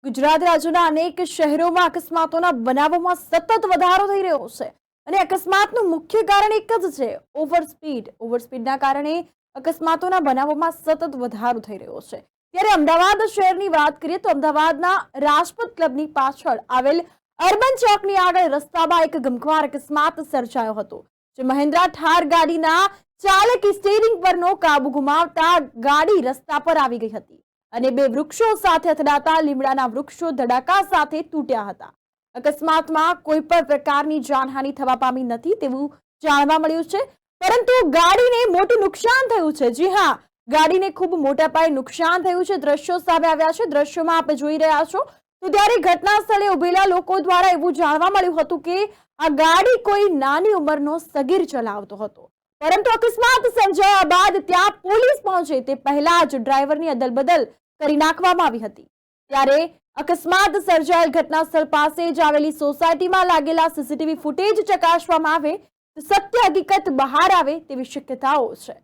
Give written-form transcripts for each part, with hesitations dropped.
ગુજરાત રાજ્યના અનેક શહેરોમાં અકસ્માતોના બનાવોમાં સતત વધારો થઈ રહ્યો છે અને અકસ્માતનું મુખ્ય કારણ એક જ છે, ઓવરસ્પીડના કારણે અકસ્માતોના બનાવોમાં સતત વધારો થઈ રહ્યો છે। ત્યારે અમદાવાદ શહેરની વાત કરીએ તો અમદાવાદના રાજપથ ક્લબની પાછળ આવેલ અર્બન ચોકની આગળ રસ્તામાં એક ગમખ્વાર અકસ્માત સર્જાયો હતો, જે મહિન્દ્રા થાર ગાડીના ચાલકે સ્ટીયરિંગ પરનો કાબુ ગુમાવતા ગાડી રસ્તા પર આવી ગઈ હતી અને બે વૃક્ષો સાથે અથડાતા લીમડાના વૃક્ષો ધડાકા સાથે તૂટ્યા હતા। અકસ્માતમાં કોઈ પણ પ્રકારની જાનહાનિ થવા પામી નથી તેવું જાણવા મળ્યું છે, પરંતુ ગાડીને મોટું નુકસાન થયું છે। જી હા, ગાડીને ખૂબ મોટા પાયે નુકસાન થયું છે। દ્રશ્યો સામે આવ્યા છે, દ્રશ્યોમાં આપ જોઈ રહ્યા છો। તો ત્યારે ઘટના સ્થળે ઉભેલા લોકો દ્વારા એવું જાણવા મળ્યું હતું કે આ ગાડી કોઈ નાની ઉંમરનો સગીર ચલાવતો હતો, પરંતુ અકસ્માત સર્જાયા બાદ ત્યાં પોલીસ પહોંચે તે પહેલા જ ડ્રાઈવરની અદલબદલ કરી નાખવામાં આવી હતી। ત્યારે અકસ્માત સર્જાયેલ ઘટના સ્થળ પાસે જ આવેલી સોસાયટીમાં લાગેલા સીસીટીવી ફૂટેજ ચકાસવામાં આવે તો સત્ય હકીકત બહાર આવે તેવી શક્યતાઓ છે।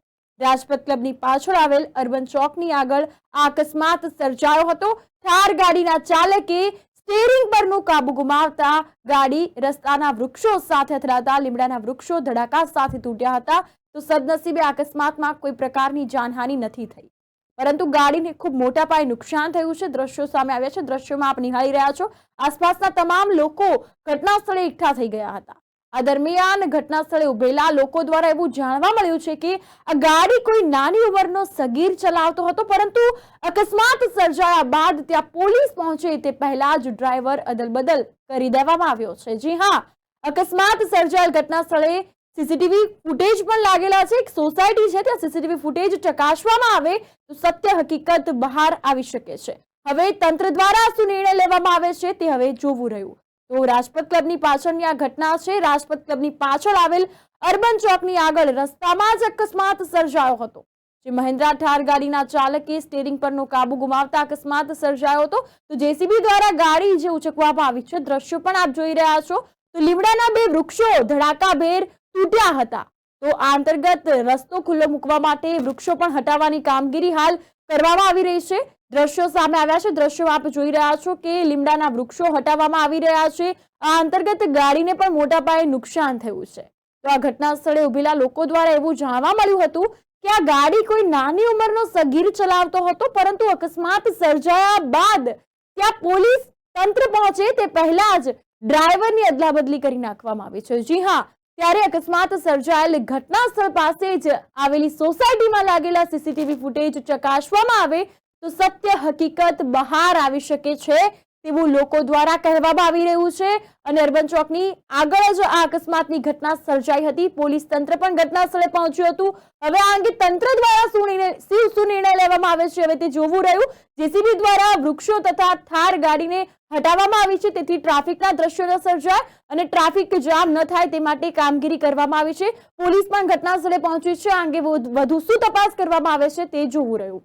રાજપથ ક્લબની પાછળ આવેલ અર્બન ચોકની આગળ આ અકસ્માત સર્જાયો હતો। થાર ગાડીના ચાલકે સ્ટીયરિંગ પરનો કાબુ ગુમાવતા ગાડી રસ્તાના વૃક્ષો સાથે અથડાતા લીમડાના વૃક્ષો ધડાકા સાથે તૂટ્યા હતા। તો સદનસીબે અકસ્માતમાં કોઈ પ્રકારની જાનહાનિ નથી થઈ, પરંતુ ગાડીને ખૂબ મોટા પાયે નુકસાન થયું છે। દ્રશ્યો સામે આવ્યા છે, દ્રશ્યોમાં આપ નિહાળી રહ્યા છો। આસપાસના તમામ લોકો ઘટના સ્થળે એકઠા થઈ ગયા હતા। આ દરમિયાન ઘટના સ્થળે ઉભેલા લોકો દ્વારા એવું જાણવા મળ્યું છે કે આ ગાડી કોઈ નાની ઉંમરનો સગીર ચલાવતો હતો, પરંતુ અકસ્માત સર્જાયા બાદ ત્યાં પોલીસ પહોંચે તે પહેલા જ ડ્રાઈવર અદલબદલ કરી દેવામાં આવ્યો છે। જી હા, અકસ્માત સર્જાયેલ ઘટના સ્થળે સીસીટીવી ફૂટેજ પણ લાગેલા છે। એક સોસાયટી છે, ત્યાં સીસીટીવી ફૂટેજ ચકાસવામાં આવે તો સત્ય હકીકત બહાર આવી શકે છે। હવે તંત્ર દ્વારા શું નિર્ણય લેવામાં આવે છે તે હવે જોવું રહ્યું। તો રાજપથ ક્લબની પાછળની આ ઘટના છે। રાજપથ ક્લબની પાછળ આવેલ અર્બન ચોકની આગળ રસ્તામાં જ અકસ્માત સર્જાયો હતો, જે મહિન્દ્રા થાર ગાડીના ચાલકે સ્ટીયરિંગ પરનો કાબુ ગુમાવતા અકસ્માત સર્જાયો હતો। તો જેસીબી દ્વારા ગાડી જે ઉચકવામાં આવી છે, દ્રશ્યો પણ આપ જોઈ રહ્યા છો। તો લીમડાના બે વૃક્ષો ધડાકાભેર તૂટ્યા હતા। તો આ અંતર્ગત રસ્તો ખુલ્લો મૂકવા માટે વૃક્ષો પણ હટાવવાની કામગીરી હાલ કરવામાં આવી રહી છે। દ્રશ્યો સામે આવ્યા છે, દ્રશ્યો આપ જોઈ રહ્યા છો કે લીમડાના વૃક્ષો હટાવવામાં આવી રહ્યા છે। આ અંતર્ગત ગાડીને પણ મોટા પાયે નુકસાન થયું છે। તો આ ઘટના સ્થળે ઉભેલા લોકો દ્વારા એવું જાણવા મળ્યું હતું કે આ ગાડી કોઈ નાની ઉંમરનો સગીર ચલાવતો હતો, પરંતુ અકસ્માત સર્જાયા બાદ ત્યાં પોલીસ તંત્ર પહોંચે તે પહેલા જ ડ્રાઈવરની અદલાબદલી કરી નાખવામાં આવી છે। જી હા, ત્યારે અકસ્માત સર્જાયેલ ઘટના સ્થળ પાસે જ આવેલી સોસાયટીમાં લાગેલા સીસીટીવી ફૂટેજ ચકાસવામાં આવે તો સત્ય હકીકત બહાર આવી શકે છે તેવું લોકો દ્વારા કહેવામાં આવી રહ્યું છે। અને અર્બન ચોકની આગળ જ આ અકસ્માતની ઘટના સર્જાઈ હતી। પોલીસ તંત્ર પણ ઘટના સ્થળે પહોંચ્યું હતું। હવે આ અંગે તંત્ર દ્વારા શું નિર્ણય લેવામાં આવે છે હવે તે જોવું રહ્યું। જેસીબી દ્વારા વૃક્ષો તથા થાર ગાડીને હટાવવામાં આવી છે, તેથી ટ્રાફિકના દ્રશ્યો ન સર્જાય અને ટ્રાફિક જામ ન થાય તે માટે કામગીરી કરવામાં આવી છે। પોલીસ પણ ઘટના સ્થળે પહોંચી છે। આ અંગે વધુ શું તપાસ કરવામાં આવે છે તે જોવું રહ્યું।